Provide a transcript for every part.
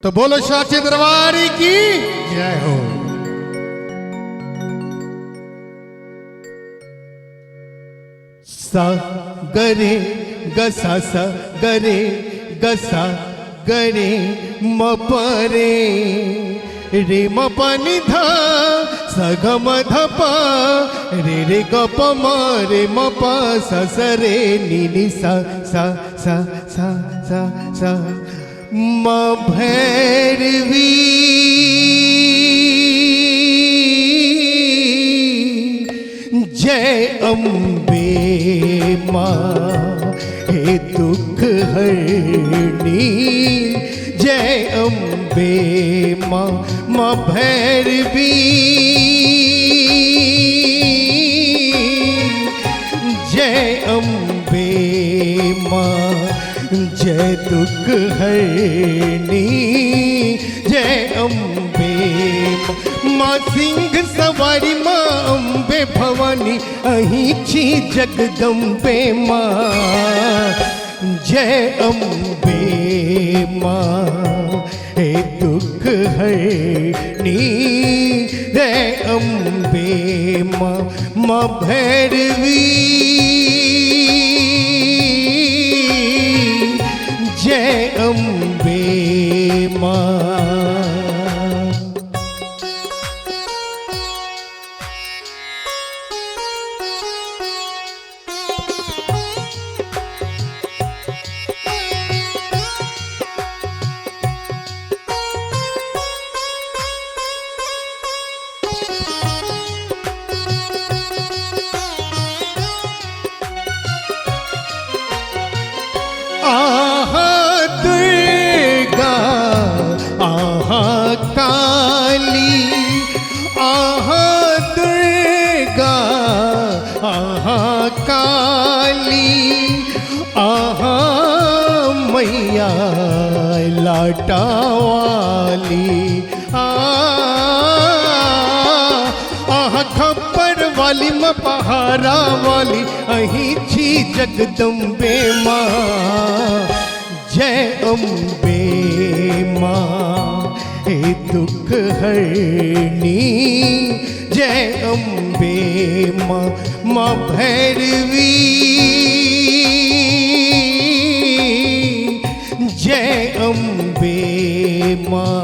तो बोलो साचे दरबार की जय हो। सा गरे गसा सा गरे गसा गरे म परे रे म पनि धा सा ग म ध प रे रे ग प म रे म प सा स रे नि नि सा सा सा सा सा सा म भैरवी जय अम्बे माँ हे दुख हरनी जय अम्बे माँ माँ भैरवी जय अम्बे माँ जय दुख हरनी जय अम्बे माँ सिंह सवारी माँ अम्बे भवानी अहीं छी जगदम्बे माँ जय अम्बे माँ हे दुख हरनी जय अम्बे माँ माँ भैरवी जय अम्बे माँ। आहा दुर्गा आहा काली आहा दुर्गा आहा काली आहा मैया लाटा वाली आहा खप्पर वाली म पहारा वाली अहीं छी जगदम्बे माँ जय अम्बे माँ हे दुख हरनी जय अम्बे माँ माँ भैरवी जय अम्बे माँ।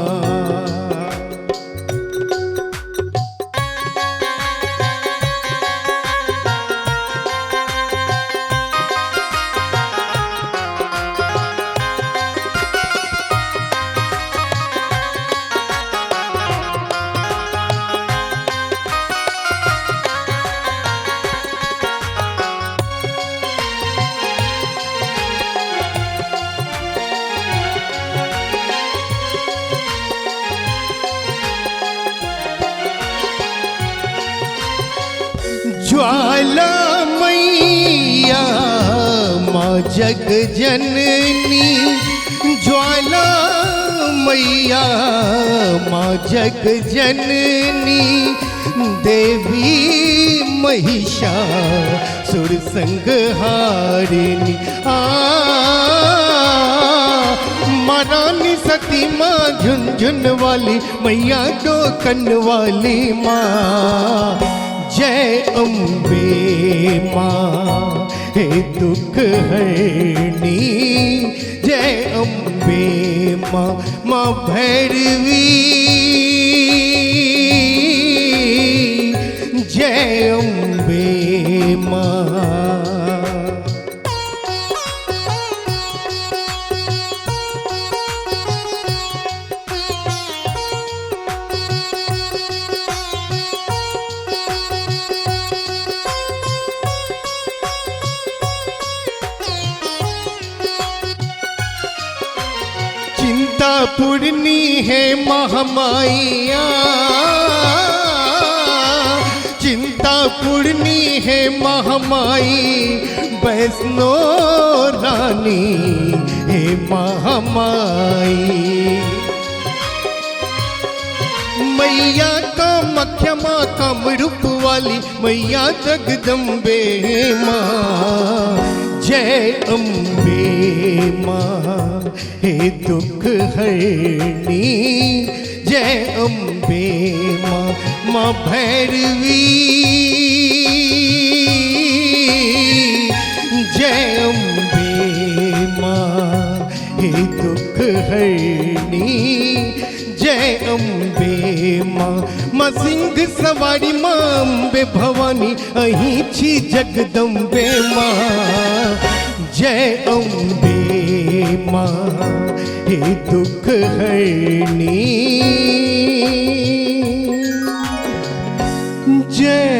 ज्वाला मैया माँ जग जननी ज्वाला मैया माँ जग जननी देवी महिषासुर संहारिणी माँ रानी सती माँ झुनझुन वाली मैया दो कन वाली माँ जय अम्बे माँ हे दुख हरनी जय अम्बे माँ माँ भैरवी जय अम्बे माँ। चिंता पूर्णी है महामाया चिंता पूर्णी है महामाई वैष्णो रानी हे महामाई मैया कामाख्या माँ कामरूप वाली मैया जगदम्बे माँ जय अम्बे माँ हे दुख हरनी, जय अम्बे माँ, माँ भैरवी, जय अम्बे माँ हे दुख हरनी, जय अम्बे माँ, माँ सिंह सवारी माँ अम्बे भवानी अहीं छी जगदम्बे माँ, जय अम्बे माँ हे दुख हरनी, जय